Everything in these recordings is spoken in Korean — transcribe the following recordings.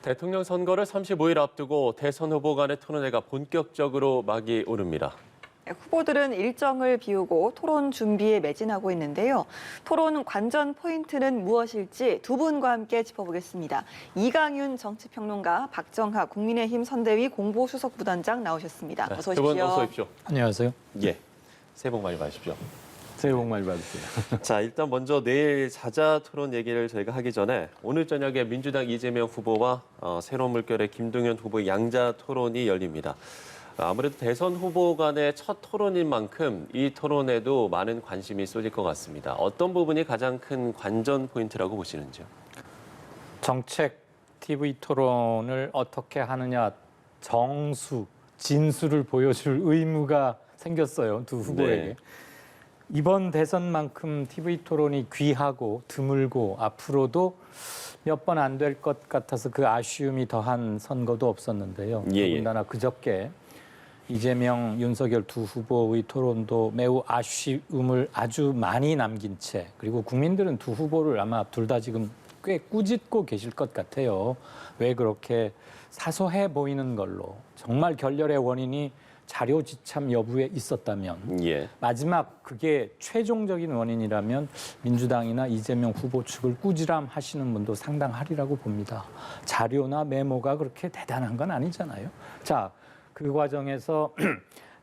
대통령 선거를 35일 앞두고 대선 후보 간의 토론회가 본격적으로 막이 오릅니다. 후보들은 일정을 비우고 토론 준비에 매진하고 있는데요. 토론 관전 포인트는 무엇일지 두 분과 함께 짚어보겠습니다. 이강윤 정치평론가, 박정하 국민의힘 선대위 공보수석부단장 나오셨습니다. 어서 오십시오. 두 분 어서 오십시오. 안녕하세요. 예, 새해 복 많이 받으십시오. 새해 복 많이 받으세요. 자, 일단 먼저 내일 사자 토론 얘기를 저희가 하기 전에 오늘 저녁에 민주당 이재명 후보와 새로운 물결의 김동연 후보의 양자 토론이 열립니다. 아무래도 대선 후보 간의 첫 토론인 만큼 이 토론에도 많은 관심이 쏟을 것 같습니다. 어떤 부분이 가장 큰 관전 포인트라고 보시는지요? 정책 TV 토론을 어떻게 하느냐 정수, 진수를 보여줄 의무가 생겼어요. 두 후보에게. 네. 이번 대선만큼 TV 토론이 귀하고 드물고 앞으로도 몇 번 안 될 것 같아서 그 아쉬움이 더한 선거도 없었는데요. 예. 더군다나 그저께 이재명, 윤석열 두 후보의 토론도 매우 아쉬움을 아주 많이 남긴 채, 그리고 국민들은 두 후보를 아마 둘 다 지금 꽤 꾸짖고 계실 것 같아요. 왜 그렇게 사소해 보이는 걸로 정말 결렬의 원인이 자료 지참 여부에 있었다면, 예. 마지막 그게 최종적인 원인이라면 민주당이나 이재명 후보 측을 꾸지람하시는 분도 상당하리라고 봅니다. 자료나 메모가 그렇게 대단한 건 아니잖아요. 자, 그 과정에서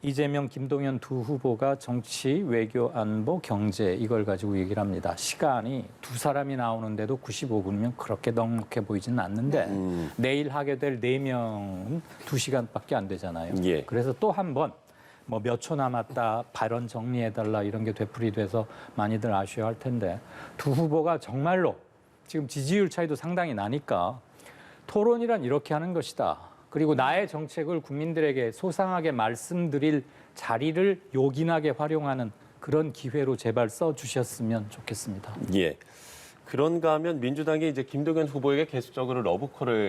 이재명, 김동연 두 후보가 정치, 외교, 안보, 경제 이걸 가지고 얘기를 합니다. 시간이 두 사람이 나오는데도 95분이면 그렇게 넉넉해 보이지는 않는데 내일 하게 될 4명은 2시간밖에 안 되잖아요. 예. 그래서 또 한 번 뭐 몇 초 남았다, 발언 정리해달라 이런 게 되풀이돼서 많이들 아쉬워할 텐데, 두 후보가 정말로 지금 지지율 차이도 상당히 나니까 토론이란 이렇게 하는 것이다. 그리고 나의 정책을 국민들에게 소상하게 말씀드릴 자리를 요긴하게 활용하는 그런 기회로 제발 써주셨으면 좋겠습니다. 예. 그런가 하면 민주당이 이제 김동연 후보에게 계속적으로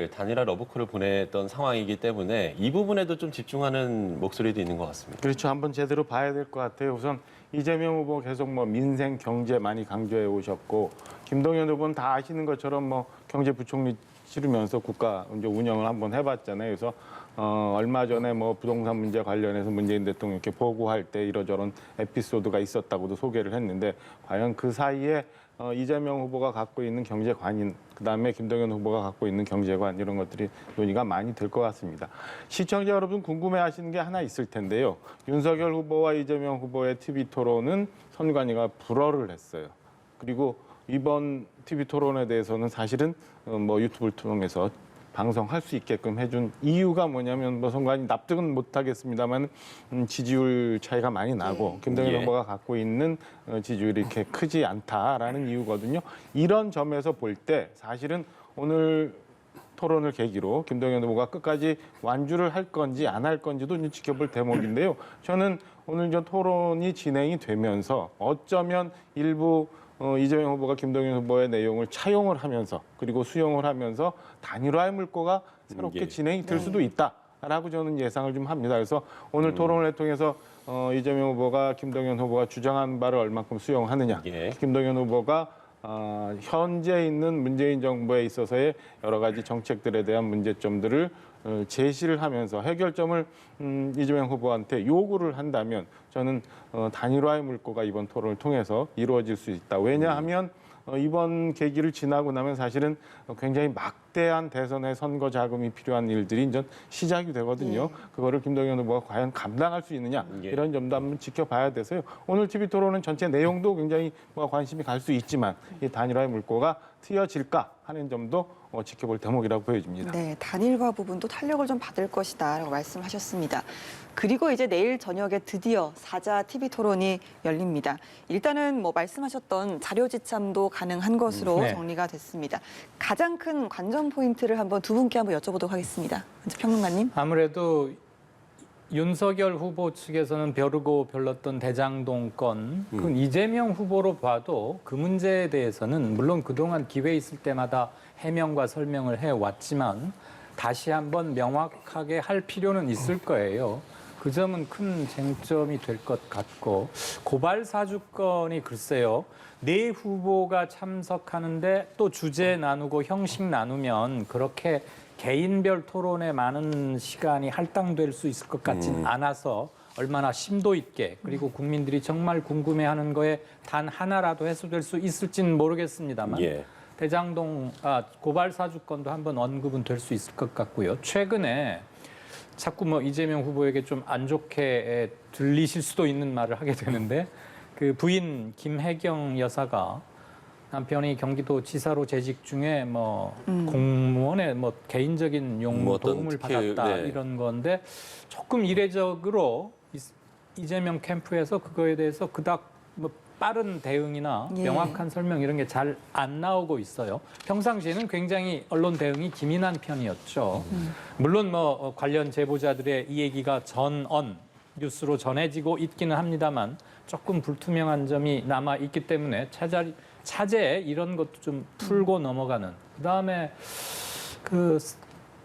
단일화 러브콜을 보냈던 상황이기 때문에 이 부분에도 좀 집중하는 목소리도 있는 것 같습니다. 그렇죠. 한번 제대로 봐야 될 것 같아요. 우선 이재명 후보 계속 민생, 경제 많이 강조해 오셨고, 김동연 후보는 다 아시는 것처럼 경제부총리 치르면서 국가 이제 운영을 한번 해봤잖아요. 그래서 얼마 전에 부동산 문제 관련해서 문재인 대통령께 보고할 때 이러저런 에피소드가 있었다고도 소개를 했는데, 과연 그 사이에 이재명 후보가 갖고 있는 경제관인, 그다음에 김동연 후보가 갖고 있는 경제관, 이런 것들이 논의가 많이 될 것 같습니다. 시청자 여러분 궁금해하시는 게 하나 있을 텐데요. 윤석열 후보와 이재명 후보의 TV 토론은 선관위가 불허를 했어요. 그리고 이번 TV 토론에 대해서는 사실은 유튜브를 통해서 방송할 수 있게끔 해준 이유가 뭐냐면, 선관위 납득은 못하겠습니다만 지지율 차이가 많이 나고 김동연 예. 후보가 갖고 있는 지지율이 이렇게 크지 않다라는 이유거든요. 이런 점에서 볼 때 사실은 오늘 토론을 계기로 김동연 후보가 끝까지 완주를 할 건지 안 할 건지도 이제 지켜볼 대목인데요. 저는 오늘 저 토론이 진행이 되면서 어쩌면 일부 이재명 후보가 김동연 후보의 내용을 차용을 하면서, 그리고 수용을 하면서 단일화의 물꼬가 새롭게 예. 진행이 될 수도 있다라고 저는 예상을 좀 합니다. 그래서 오늘 토론을 통해서 이재명 후보가 김동연 후보가 주장한 바를 얼만큼 수용하느냐, 예. 김동연 후보가 현재 있는 문재인 정부에 있어서의 여러 가지 정책들에 대한 문제점들을 제시를 하면서 해결점을 이재명 후보한테 요구를 한다면, 저는 단일화의 물꼬가 이번 토론을 통해서 이루어질 수 있다. 왜냐하면 이번 계기를 지나고 나면 사실은 굉장히 막대한 대선의 선거 자금이 필요한 일들이 이제 시작이 되거든요. 그거를 김동연 후보가 과연 감당할 수 있느냐, 예. 이런 점도 한번 지켜봐야 돼서요. 오늘 TV 토론은 전체 내용도 굉장히 관심이 갈 수 있지만 이 단일화의 물꼬가 트여질까 하는 점도 지켜볼 대목이라고 보여집니다. 네, 단일화 부분도 탄력을 좀 받을 것이다라고 말씀하셨습니다. 그리고 이제 내일 저녁에 드디어 사자 TV 토론이 열립니다. 일단은 말씀하셨던 자료 지참도 가능한 것으로 네. 정리가 됐습니다. 가장 큰 관전 포인트를 한번 두 분께 한번 여쭤보도록 하겠습니다. 먼저 평론가님. 아무래도 윤석열 후보 측에서는 벼르고 별렀던 대장동 건, 그 이재명 후보로 봐도 그 문제에 대해서는 물론 그동안 기회 있을 때마다 해명과 설명을 해왔지만 다시 한번 명확하게 할 필요는 있을 거예요. 그 점은 큰 쟁점이 될 것 같고, 고발 사주건이 글쎄요, 네 후보가 참석하는데 또 주제 나누고 형식 나누면 그렇게 개인별 토론에 많은 시간이 할당될 수 있을 것 같진 않아서 얼마나 심도 있게 그리고 국민들이 정말 궁금해하는 거에 단 하나라도 해소될 수 있을지는 모르겠습니다만 예. 대장동 고발 사주권도 한번 언급은 될 수 있을 것 같고요. 최근에 자꾸 뭐 이재명 후보에게 좀 안 좋게 들리실 수도 있는 말을 하게 되는데 그 부인 김혜경 여사가 남편이 경기도 지사로 재직 중에 뭐 공무원의 뭐 개인적인 용무 뭐 어떤 도움을 특히, 받았다 네. 이런 건데 조금 이례적으로 이재명 캠프에서 그거에 대해서 그닥 뭐 빠른 대응이나 예. 명확한 설명 이런 게 잘 안 나오고 있어요. 평상시에는 굉장히 언론 대응이 기민한 편이었죠. 물론 뭐 관련 제보자들의 이 얘기가 전언 뉴스로 전해지고 있기는 합니다만 조금 불투명한 점이 남아 있기 때문에 차제에 이런 것도 좀 풀고 넘어가는. 그다음에 그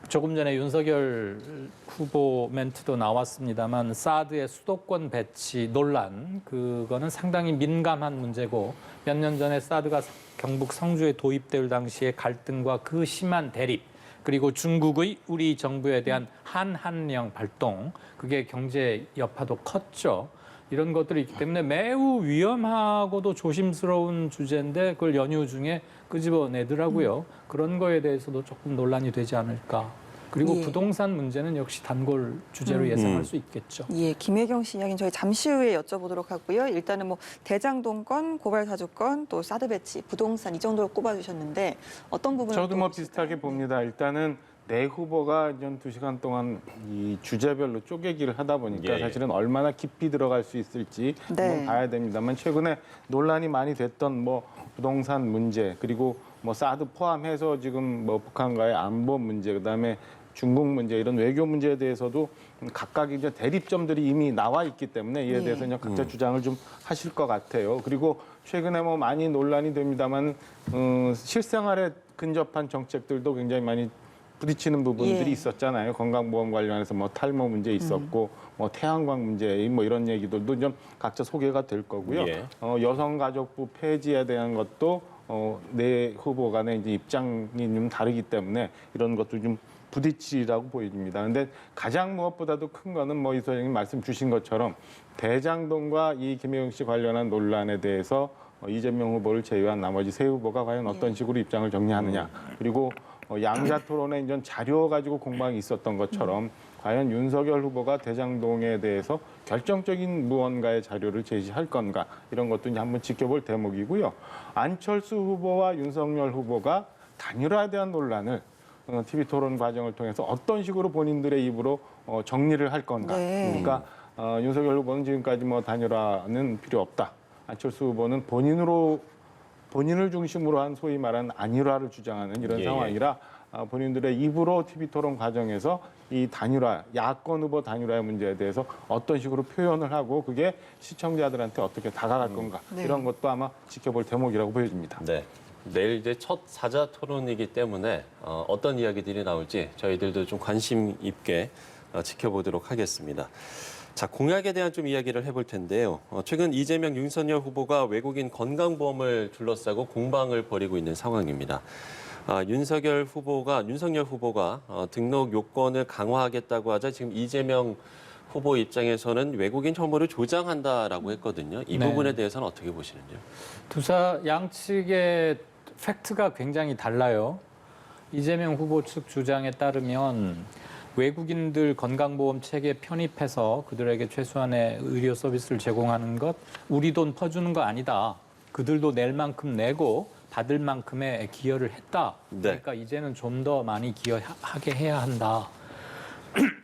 조금 전에 윤석열 후보 멘트도 나왔습니다만 사드의 수도권 배치 논란 그거는 상당히 민감한 문제고 몇 년 전에 사드가 경북 성주에 도입될 당시의 갈등과 그 심한 대립 그리고 중국의 우리 정부에 대한 한한령 발동 그게 경제 여파도 컸죠. 이런 것들이 있기 때문에 매우 위험하고도 조심스러운 주제인데 그걸 연휴 중에 끄집어내더라고요. 그런 거에 대해서도 조금 논란이 되지 않을까. 그리고 예. 부동산 문제는 역시 단골 주제로 예상할 수 있겠죠. 예, 김혜경 씨 이야기는 저희 잠시 후에 여쭤보도록 하고요. 일단은 뭐 대장동 건, 고발 사주 건, 또 사드 배치, 부동산 이 정도로 꼽아주셨는데 어떤 부분을 저도 또 뭐 보실까요? 비슷하게 봅니다. 일단은 네 후보가 이전 2시간 동안 이 주제별로 쪼개기를 하다 보니까 예. 사실은 얼마나 깊이 들어갈 수 있을지 네. 한번 봐야 됩니다만 최근에 논란이 많이 됐던 뭐 부동산 문제 그리고 뭐 사드 포함해서 지금 뭐 북한과의 안보 문제 그다음에 중국 문제 이런 외교 문제에 대해서도 각각 이제 대립점들이 이미 나와 있기 때문에 이에 예. 대해서 이제 각자 주장을 좀 하실 것 같아요. 그리고 최근에 뭐 많이 논란이 됩니다만 실생활에 근접한 정책들도 굉장히 많이 부딪히는 부분들이 예. 있었잖아요. 건강보험 관련해서 뭐 탈모 문제 있었고 뭐 태양광 문제 뭐 이런 얘기들도 좀 각자 소개가 될 거고요. 예. 여성가족부 폐지에 대한 것도 네 후보 간의 이제 입장이 좀 다르기 때문에 이런 것도 좀 부딪히라고 보입니다. 근데 가장 무엇보다도 큰 거는 뭐 이 소장님 말씀 주신 것처럼 대장동과 이 김혜경 씨 관련한 논란에 대해서 이재명 후보를 제외한 나머지 세 후보가 과연 어떤 식으로 입장을 정리하느냐. 그리고 양자 토론에 이제 자료 가지고 공방이 있었던 것처럼 과연 윤석열 후보가 대장동에 대해서 결정적인 무언가의 자료를 제시할 건가 이런 것도 이제 한번 지켜볼 대목이고요. 안철수 후보와 윤석열 후보가 단일화에 대한 논란을 TV 토론 과정을 통해서 어떤 식으로 본인들의 입으로 정리를 할 건가. 네. 그러니까 윤석열 후보는 지금까지 뭐 단일화는 필요 없다. 안철수 후보는 본인을 중심으로 한 소위 말하는 안일화를 주장하는 이런 예. 상황이라 본인들의 입으로 TV 토론 과정에서 이 단일화, 야권 후보 단일화의 문제에 대해서 어떤 식으로 표현을 하고 그게 시청자들한테 어떻게 다가갈 건가 네. 이런 것도 아마 지켜볼 대목이라고 보여집니다. 네. 내일 이제 첫 사자 토론이기 때문에 어떤 이야기들이 나올지 저희들도 좀 관심 있게 지켜보도록 하겠습니다. 자, 공약에 대한 좀 이야기를 해볼 텐데요. 최근 이재명, 윤석열 후보가 외국인 건강보험을 둘러싸고 공방을 벌이고 있는 상황입니다. 윤석열 후보가 등록 요건을 강화하겠다고 하자 지금 이재명 후보 입장에서는 외국인 혐오를 조장한다라고 했거든요. 이 네. 부분에 대해서는 어떻게 보시는지요? 두사 양측의 팩트가 굉장히 달라요. 이재명 후보 측 주장에 따르면 외국인들 건강보험 체계에 편입해서 그들에게 최소한의 의료 서비스를 제공하는 것, 우리 돈 퍼주는 거 아니다. 그들도 낼 만큼 내고 받을 만큼의 기여를 했다. 네. 그러니까 이제는 좀 더 많이 기여하게 해야 한다.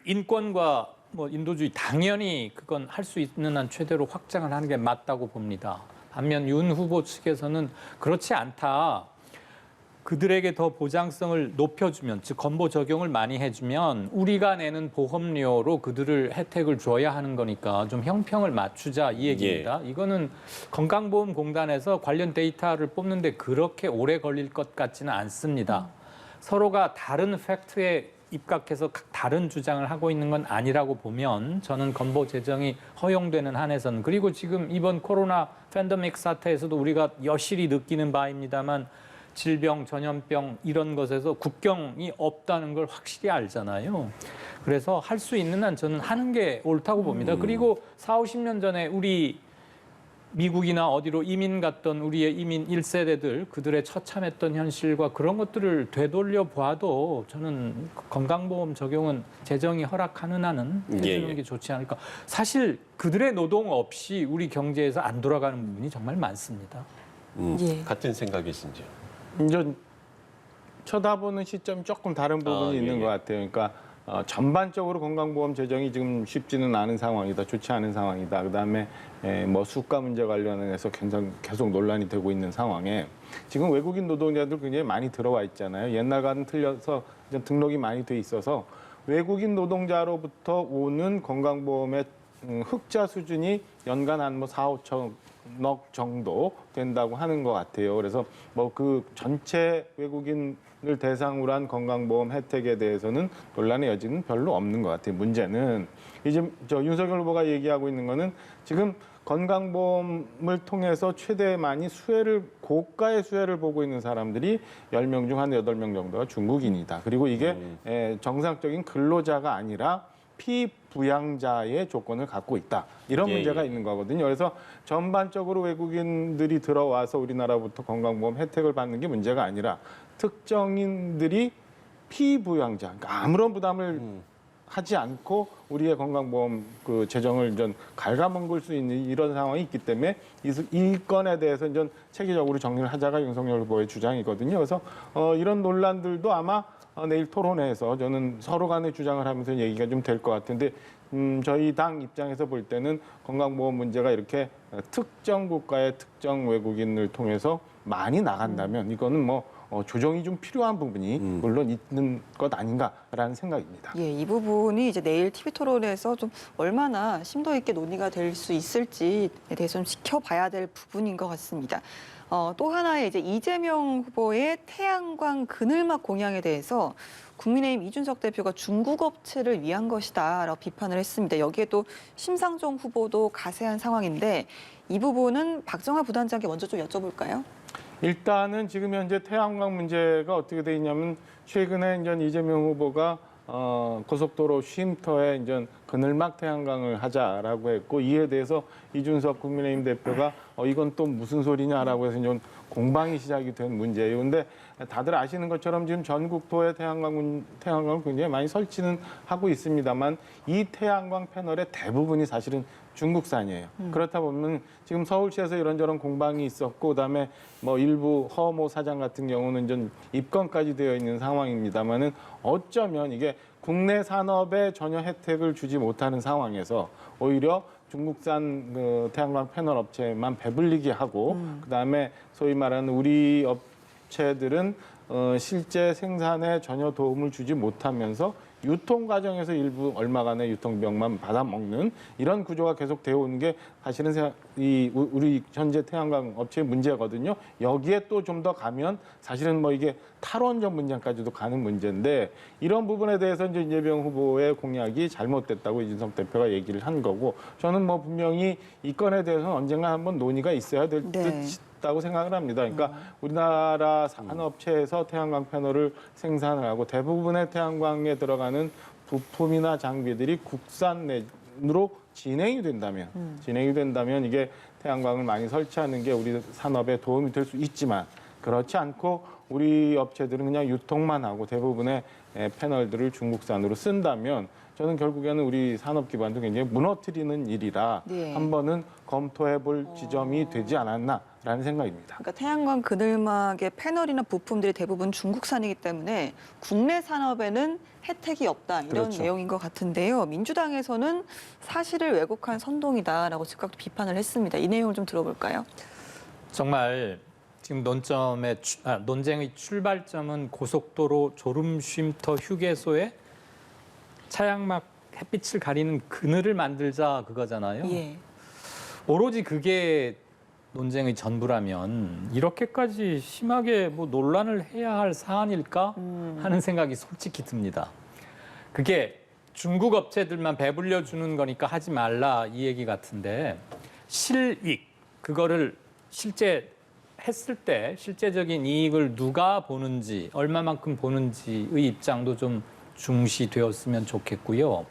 인권과 뭐 인도주의 당연히 그건 할 수 있는 한 최대로 확장을 하는 게 맞다고 봅니다. 반면 윤 후보 측에서는 그렇지 않다. 그들에게 더 보장성을 높여주면, 즉 건보 적용을 많이 해주면 우리가 내는 보험료로 그들을 혜택을 줘야 하는 거니까 좀 형평을 맞추자 이 얘기입니다. 이거는 건강보험공단에서 관련 데이터를 뽑는데 그렇게 오래 걸릴 것 같지는 않습니다. 서로가 다른 팩트에 입각해서 다른 주장을 하고 있는 건 아니라고 보면 저는 건보 제정이 허용되는 한에서는, 그리고 지금 이번 코로나 팬데믹 사태에서도 우리가 여실히 느끼는 바입니다만 질병, 전염병 이런 것에서 국경이 없다는 걸 확실히 알잖아요. 그래서 할 수 있는 한 저는 하는 게 옳다고 봅니다. 그리고 4, 50년 전에 우리 미국이나 어디로 이민 갔던 우리의 이민 1세대들 그들의 처참했던 현실과 그런 것들을 되돌려 봐도 저는 건강보험 적용은 재정이 허락하는 한은 해주는 게 좋지 않을까. 사실 그들의 노동 없이 우리 경제에서 안 돌아가는 부분이 정말 많습니다. 예. 같은 생각이신지요? 이제 쳐다보는 시점이 조금 다른 부분이 예, 있는 예. 것 같아요. 그러니까 전반적으로 건강보험 재정이 지금 쉽지는 않은 상황이다, 좋지 않은 상황이다. 그다음에 뭐 수가 문제 관련해서 계속 논란이 되고 있는 상황에 지금 외국인 노동자들 굉장히 많이 들어와 있잖아요. 옛날과는 틀려서 이제 등록이 많이 돼 있어서 외국인 노동자로부터 오는 건강보험의 흑자 수준이 연간 한 뭐 4, 5천억 정도 된다고 하는 것 같아요. 그래서 뭐 그 전체 외국인을 대상으로 한 건강보험 혜택에 대해서는 논란의 여지는 별로 없는 것 같아요. 문제는 이제 윤석열 후보가 얘기하고 있는 거는 지금 건강보험을 통해서 최대 많이 고가의 수혜를 보고 있는 사람들이 10명 중 한 8명 정도가 중국인이다. 그리고 이게 정상적인 근로자가 아니라 피부양자의 조건을 갖고 있다. 이런 예, 문제가 예. 있는 거거든요. 그래서 전반적으로 외국인들이 들어와서 우리나라부터 건강보험 혜택을 받는 게 문제가 아니라 특정인들이 피부양자, 그러니까 아무런 부담을 하지 않고 우리의 건강보험 그 재정을 좀 갉아먹을 수 있는 이런 상황이 있기 때문에 이 건에 대해서 이제 체계적으로 정리를 하자가 윤석열 후보의 주장이거든요. 그래서 이런 논란들도 아마 내일 토론회에서 저는 서로 간의 주장을 하면서 얘기가 좀 될 것 같은데 저희 당 입장에서 볼 때는 건강보험 문제가 이렇게 특정 국가의 특정 외국인을 통해서 많이 나간다면 이거는 뭐 조정이 좀 필요한 부분이 물론 있는 것 아닌가라는 생각입니다. 예, 이 부분이 이제 내일 TV 토론에서 좀 얼마나 심도 있게 논의가 될 수 있을지에 대해서 좀 지켜봐야 될 부분인 것 같습니다. 또 하나의 이제 이재명 후보의 태양광 그늘막 공약에 대해서 국민의힘 이준석 대표가 중국 업체를 위한 것이다라고 비판을 했습니다. 여기에 또 심상정 후보도 가세한 상황인데 이 부분은 박정하 부단장께 먼저 좀 여쭤볼까요? 일단은 지금 현재 태양광 문제가 어떻게 돼 있냐면 최근에 이제 이재명 후보가 고속도로 쉼터에 이제 그늘막 태양광을 하자라고 했고 이에 대해서 이준석 국민의힘 대표가 이건 또 무슨 소리냐라고 해서 좀 공방이 시작이 된 문제예요. 근데 다들 아시는 것처럼 지금 전국토에 태양광을 굉장히 많이 설치는 하고 있습니다만 이 태양광 패널의 대부분이 사실은 중국산이에요. 그렇다 보면 지금 서울시에서 이런저런 공방이 있었고 그다음에 뭐 일부 허모 사장 같은 경우는 좀 입건까지 되어 있는 상황입니다만은 어쩌면 이게 국내 산업에 전혀 혜택을 주지 못하는 상황에서 오히려 중국산 그 태양광 패널 업체만 배불리게 하고 그다음에 소위 말하는 우리 업체들은 실제 생산에 전혀 도움을 주지 못하면서 유통 과정에서 일부 얼마간의 유통비용만 받아먹는 이런 구조가 계속 되어 오는 게 사실은 우리 현재 태양광 업체의 문제거든요. 여기에 또 좀 더 가면 사실은 뭐 이게 탈원전 문제까지도 가는 문제인데 이런 부분에 대해서 이제 이재명 후보의 공약이 잘못됐다고 이준석 대표가 얘기를 한 거고 저는 뭐 분명히 이 건에 대해서는 언젠가 한번 논의가 있어야 될 듯. 다고 생각을 합니다. 그러니까 우리나라 산업체에서 태양광 패널을 생산을 하고 대부분의 태양광에 들어가는 부품이나 장비들이 국산으로 진행이 된다면 이게 태양광을 많이 설치하는 게 우리 산업에 도움이 될 수 있지만 그렇지 않고 우리 업체들은 그냥 유통만 하고 대부분의 패널들을 중국산으로 쓴다면 저는 결국에는 우리 산업 기반도 굉장히 무너뜨리는 일이라 한 번은 검토해 볼 지점이 되지 않았나라는 생각입니다. 그러니까 태양광 그늘막의 패널이나 부품들이 대부분 중국산이기 때문에 국내 산업에는 혜택이 없다 이런 그렇죠. 내용인 것 같은데요. 민주당에서는 사실을 왜곡한 선동이다라고 즉각 비판을 했습니다. 이 내용을 좀 들어볼까요? 정말 지금 논쟁의 출발점은 고속도로 졸음쉼터 휴게소에 차양막 햇빛을 가리는 그늘을 만들자 그거잖아요. 예. 오로지 그게 논쟁의 전부라면 이렇게까지 심하게 뭐 논란을 해야 할 사안일까 하는 생각이 솔직히 듭니다. 그게 중국 업체들만 배불려 주는 거니까 하지 말라 이 얘기 같은데 실익 그거를 실제 했을 때 실제적인 이익을 누가 보는지, 얼마만큼 보는지의 입장도 좀 중시되었으면 좋겠고요.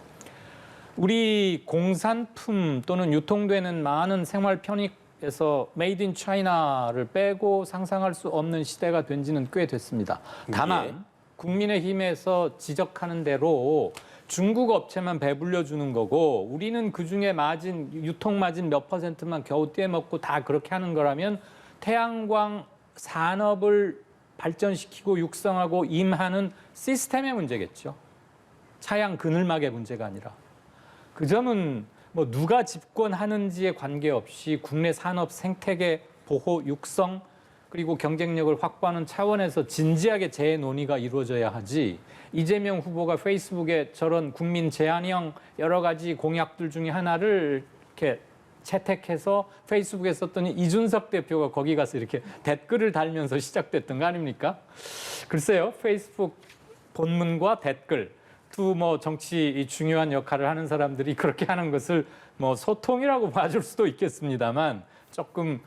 우리 공산품 또는 유통되는 많은 생활 편익에서 메이드 인 차이나를 빼고 상상할 수 없는 시대가 된 지는 꽤 됐습니다. 다만 예. 국민의힘에서 지적하는 대로 중국 업체만 배불려 주는 거고 우리는 그중에 마진, 유통 마진 몇 %만 겨우 떼먹고 다 그렇게 하는 거라면 태양광 산업을 발전시키고 육성하고 임하는 시스템의 문제겠죠. 차양 그늘막의 문제가 아니라. 그 점은 뭐 누가 집권하는지에 관계없이 국내 산업 생태계 보호, 육성 그리고 경쟁력을 확보하는 차원에서 진지하게 재논의가 이루어져야 하지 이재명 후보가 페이스북에 저런 국민 제한형 여러 가지 공약들 중에 하나를 이렇게 채택해서 페이스북에 썼더니 이준석 대표가 거기 가서 이렇게 댓글을 달면서 시작됐던 거 아닙니까? 글쎄요, 페이스북 본문과 댓글 두 뭐 정치 중요한 역할을 하는 사람들이 그렇게 하는 것을 뭐 소통이라고 봐줄 수도 있겠습니다만 조금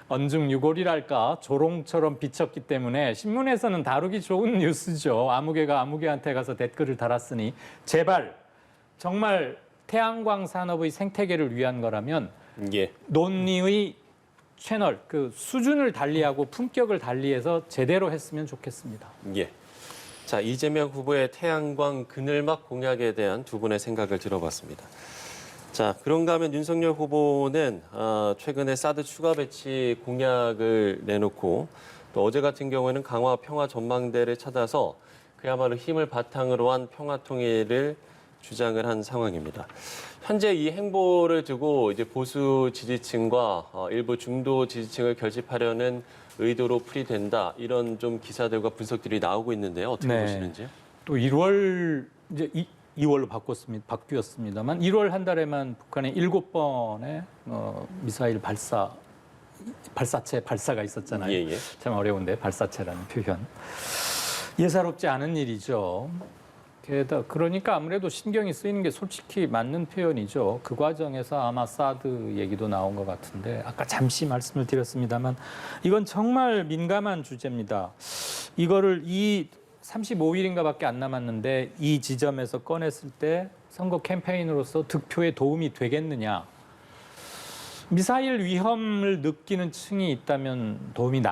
언중유골이랄까 조롱처럼 비쳤기 때문에 신문에서는 다루기 좋은 뉴스죠. 아무개가 아무개한테 가서 댓글을 달았으니 제발 정말 태양광 산업의 생태계를 위한 거라면 예. 논의의 채널, 그 수준을 달리하고 품격을 달리해서 제대로 했으면 좋겠습니다. 예. 자, 이재명 후보의 태양광 그늘막 공약에 대한 두 분의 생각을 들어봤습니다. 자, 그런가 하면 윤석열 후보는 최근에 사드 추가 배치 공약을 내놓고 또 어제 같은 경우에는 강화 평화 전망대를 찾아서 그야말로 힘을 바탕으로 한 평화 통일을 주장을 한 상황입니다. 현재 이 행보를 두고 이제 보수 지지층과 일부 중도 지지층을 결집하려는 의도로 풀이된다 이런 좀 기사들과 분석들이 나오고 있는데요. 어떻게 네. 보시는지요? 또 1월 이제 2월로 바뀌었습니다만 1월 한 달에만 북한에 7번의 미사일 발사체 발사가 있었잖아요. 예, 예. 참 어려운데 발사체라는 표현. 예사롭지 않은 일이죠. 그러니까 아무래도 신경이 쓰이는 게 솔직히 맞는 표현이죠. 그 과정에서 아마 사드 얘기도 나온 것 같은데 아까 잠시 말씀을 드렸습니다만 이건 정말 민감한 주제입니다. 이거를 35일인가밖에 안 남았는데 이 지점에서 꺼냈을 때 선거 캠페인으로서 득표에 도움이 되겠느냐. 미사일 위험을 느끼는 층이 있다면 도움이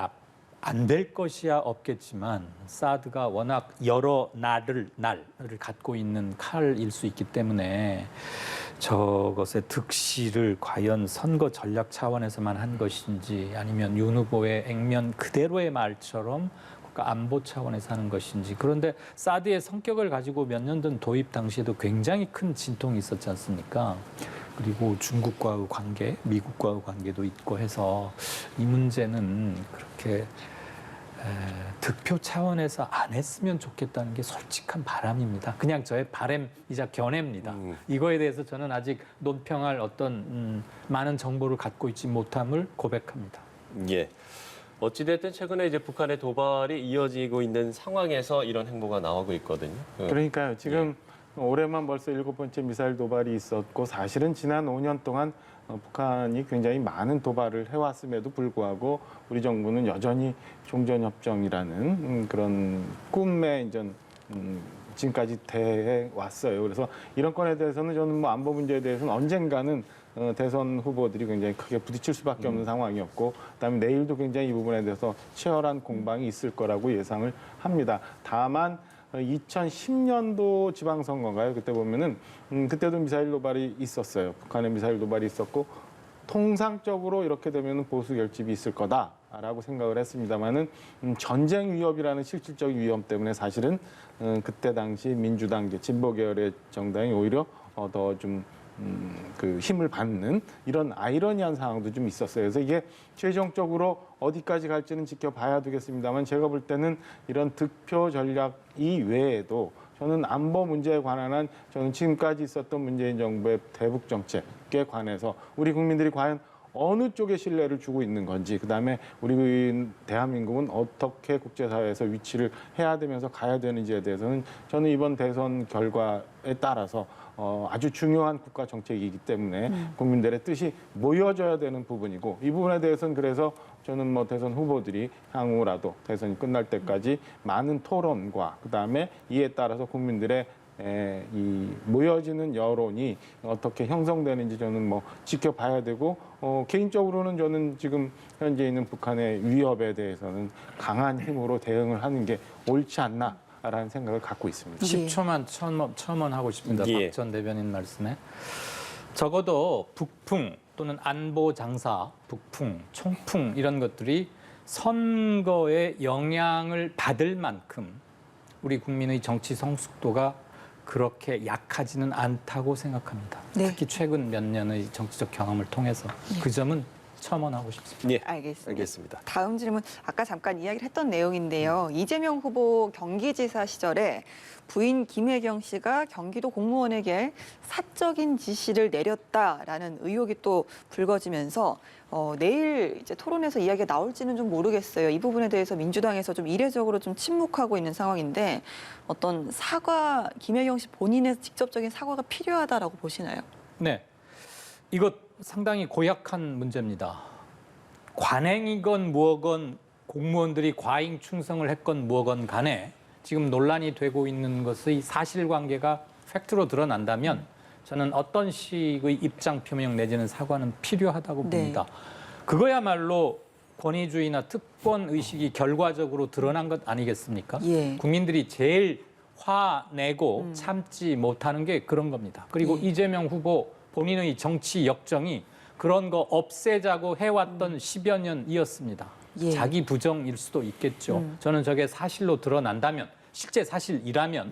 안 될 것이야 없겠지만 사드가 워낙 여러 날을 갖고 있는 칼일 수 있기 때문에 저것의 득실을 과연 선거 전략 차원에서만 한 것인지 아니면 윤 후보의 액면 그대로의 말처럼 국가 안보 차원에서 하는 것인지. 그런데 사드의 성격을 가지고 몇 년 전 도입 당시에도 굉장히 큰 진통이 있었지 않습니까? 그리고 중국과의 관계, 미국과의 관계도 있고 해서 이 문제는 그렇게 득표 차원에서 안 했으면 좋겠다는 게 솔직한 바람입니다. 그냥 저의 바람이자 견해입니다. 이거에 대해서 저는 아직 논평할 어떤 많은 정보를 갖고 있지 못함을 고백합니다. 예. 어찌됐든 최근에 이제 북한의 도발이 이어지고 있는 상황에서 이런 행보가 나오고 있거든요. 그러니까요. 지금 올해만 벌써 7번째 미사일 도발이 있었고 사실은 지난 5년 동안 북한이 굉장히 많은 도발을 해왔음에도 불구하고 우리 정부는 여전히 종전협정이라는 그런 꿈에 이제 지금까지 대해 왔어요. 그래서 이런 건에 대해서는 저는 뭐 안보 문제에 대해서는 언젠가는 대선 후보들이 굉장히 크게 부딪힐 수밖에 없는 상황이었고, 그다음에 내일도 굉장히 이 부분에 대해서 치열한 공방이 있을 거라고 예상을 합니다. 다만 2010년도 지방선거인가요? 그때 보면은 그때도 미사일 도발이 있었어요. 북한의 미사일 도발이 있었고 통상적으로 이렇게 되면은 보수 결집이 있을 거다라고 생각을 했습니다만은 전쟁 위협이라는 실질적인 위험 때문에 사실은 그때 당시 민주당 진보 계열의 정당이 오히려 더 좀 그 힘을 받는 이런 아이러니한 상황도 좀 있었어요. 그래서 이게 최종적으로 어디까지 갈지는 지켜봐야 되겠습니다만 제가 볼 때는 이런 득표 전략 이외에도 저는 안보 문제에 관한 저는 지금까지 있었던 문재인 정부의 대북 정책에 관해서 우리 국민들이 과연 어느 쪽에 신뢰를 주고 있는 건지, 그다음에 우리 대한민국은 어떻게 국제사회에서 위치를 해야 되면서 가야 되는지에 대해서는 저는 이번 대선 결과에 따라서 아주 중요한 국가 정책이기 때문에 국민들의 뜻이 모여져야 되는 부분이고, 이 부분에 대해서는 그래서 저는 뭐 대선 후보들이 향후라도 대선이 끝날 때까지 많은 토론과 그다음에 이에 따라서 국민들의 이 모여지는 여론이 어떻게 형성되는지 저는 뭐 지켜봐야 되고 개인적으로는 저는 지금 현재 있는 북한의 위협에 대해서는 강한 힘으로 대응을 하는 게 옳지 않나라는 생각을 갖고 있습니다. 10초만 첨언하고 싶습니다. 예. 박 전 대변인 말씀에. 적어도 북풍 또는 안보 장사, 북풍, 총풍 이런 것들이 선거에 영향을 받을 만큼 우리 국민의 정치 성숙도가 그렇게 약하지는 않다고 생각합니다. 네. 특히 최근 몇 년의 정치적 경험을 통해서 그 점은 첨언하고 싶습니다. 예, 알겠습니다. 알겠습니다. 다음 질문, 아까 잠깐 이야기를 했던 내용인데요. 이재명 후보 경기지사 시절에 부인 김혜경 씨가 경기도 공무원에게 사적인 지시를 내렸다라는 의혹이 또 불거지면서 내일 이제 토론에서 이야기가 나올지는 좀 모르겠어요. 이 부분에 대해서 민주당에서 좀 이례적으로 좀 침묵하고 있는 상황인데 어떤 사과, 김혜경 씨 본인의 직접적인 사과가 필요하다라고 보시나요? 네, 이것 상당히 고약한 문제입니다. 관행이건 무엇건 공무원들이 과잉 충성을 했건 무엇건 간에 지금 논란이 되고 있는 것의 사실관계가 팩트로 드러난다면 저는 어떤 식의 입장 표명 내지는 사과는 필요하다고 네. 봅니다. 그거야말로 권위주의나 특권 의식이 결과적으로 드러난 것 아니겠습니까? 예. 국민들이 제일 화내고 참지 못하는 게 그런 겁니다. 그리고 예. 이재명 후보 본인의 정치 역정이 그런 거 없애자고 해왔던 10여 년이었습니다. 예. 자기 부정일 수도 있겠죠. 저는 저게 사실로 드러난다면, 실제 사실이라면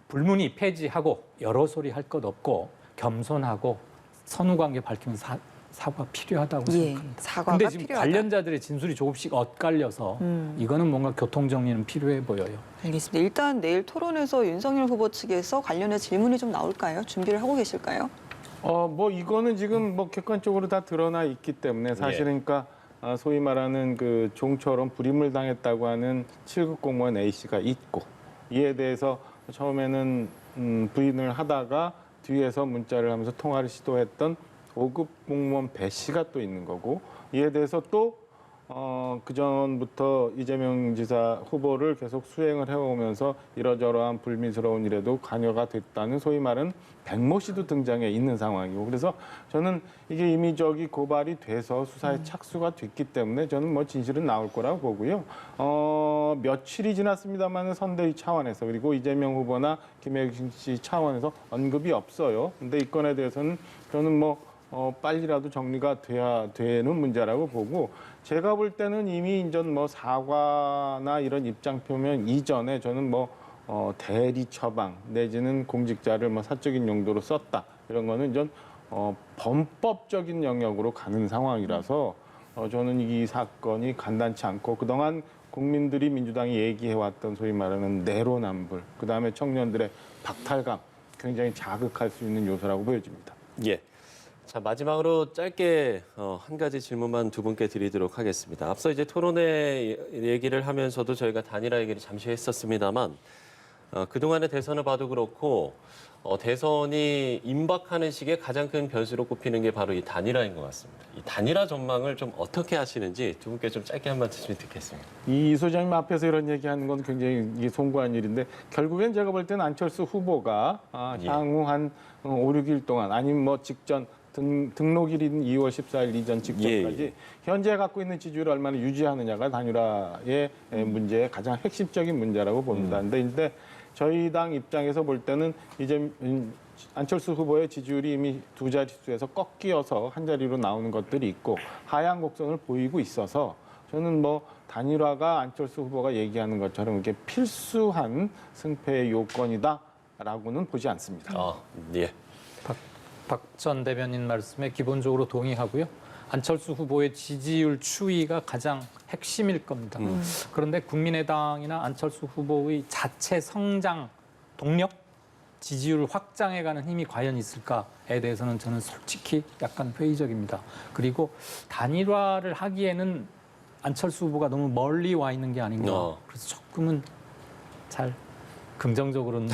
불문이 폐지하고 여러 소리 할 것 없고 겸손하고 선후관계 밝히면서 사과 필요하다고 예. 생각합니다. 사과가 근데 지금 필요하다. 관련자들의 진술이 조금씩 엇갈려서 이거는 뭔가 교통정리는 필요해 보여요. 알겠습니다. 일단 내일 토론에서 윤석열 후보 측에서 관련해 질문이 좀 나올까요? 준비를 하고 계실까요? 뭐 이거는 지금 뭐 객관적으로 다 드러나 있기 때문에 사실은 그러니까 소위 말하는 그 종처럼 불임을 당했다고 하는 7급 공무원 A 씨가 있고 이에 대해서 처음에는 부인을 하다가 뒤에서 문자를 하면서 통화를 시도했던 5급 공무원 배 씨가 또 있는 거고 이에 대해서 또 그전부터 이재명 지사 후보를 계속 수행을 해오면서 이러저러한 불미스러운 일에도 관여가 됐다는 소위 말하는 백모 씨도 등장해 있는 상황이고 그래서 저는 이게 이미 고발이 돼서 수사에 착수가 됐기 때문에 저는 뭐 진실은 나올 거라고 보고요. 며칠이 지났습니다만 선대위 차원에서 그리고 이재명 후보나 김혜경 씨 차원에서 언급이 없어요. 근데 이 건에 대해서는 저는 뭐 빨리라도 정리가 돼야 되는 문제라고 보고 제가 볼 때는 이미 인전 뭐 사과나 이런 입장 표명 이전에 저는 뭐 대리 처방 내지는 공직자를 뭐 사적인 용도로 썼다 이런 거는 인전 범법적인 영역으로 가는 상황이라서 저는 이 사건이 간단치 않고 그동안 국민들이 민주당이 얘기해왔던 소위 말하는 내로남불 그다음에 청년들의 박탈감 굉장히 자극할 수 있는 요소라고 보여집니다. 예. 자, 마지막으로 짧게 한 가지 질문만 두 분께 드리도록 하겠습니다. 앞서 이제 토론회 얘기를 하면서도 저희가 단일화 얘기를 잠시 했었습니다만 그동안의 대선을 봐도 그렇고 대선이 임박하는 시기에 가장 큰 변수로 꼽히는 게 바로 이 단일화인 것 같습니다. 이 단일화 전망을 좀 어떻게 하시는지 두 분께 좀 짧게 한 말씀 듣겠습니다. 이 소장님 앞에서 이런 얘기하는 건 굉장히 이게 송구한 일인데 결국엔 제가 볼 때는 안철수 후보가 향후 한 5, 6일 동안 아니면 뭐 직전 등록일인 2월 14일 이전 직전까지 현재 갖고 있는 지지율을 얼마나 유지하느냐가 단일화의 문제의 가장 핵심적인 문제라고 봅니다. 근데 저희 당 입장에서 볼 때는 이제 안철수 후보의 지지율이 이미 두 자릿수에서 꺾여서 한 자리로 나오는 것들이 있고 하향 곡선을 보이고 있어서 저는 뭐 단일화가 안철수 후보가 얘기하는 것처럼 이게 필수한 승패의 요건이다라고는 보지 않습니다. 예. 박 전 대변인 말씀에 기본적으로 동의하고요. 안철수 후보의 지지율 추이가 가장 핵심일 겁니다. 그런데 국민의당이나 안철수 후보의 자체 성장 동력, 지지율 확장해가는 힘이 과연 있을까에 대해서는 저는 솔직히 약간 회의적입니다. 그리고 단일화를 하기에는 안철수 후보가 너무 멀리 와 있는 게 아닌가. 그래서 조금은 잘 긍정적으로는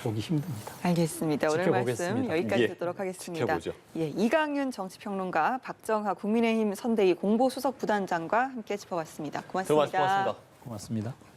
보기 힘듭니다. 알겠습니다. 오늘 말씀 지켜보겠습니다. 여기까지 예, 듣도록 하겠습니다. 지켜보죠. 예, 이강윤 정치평론가, 박정하 국민의힘 선대위 공보수석 부단장과 함께 짚어봤습니다. 고맙습니다. 고맙습니다. 고맙습니다.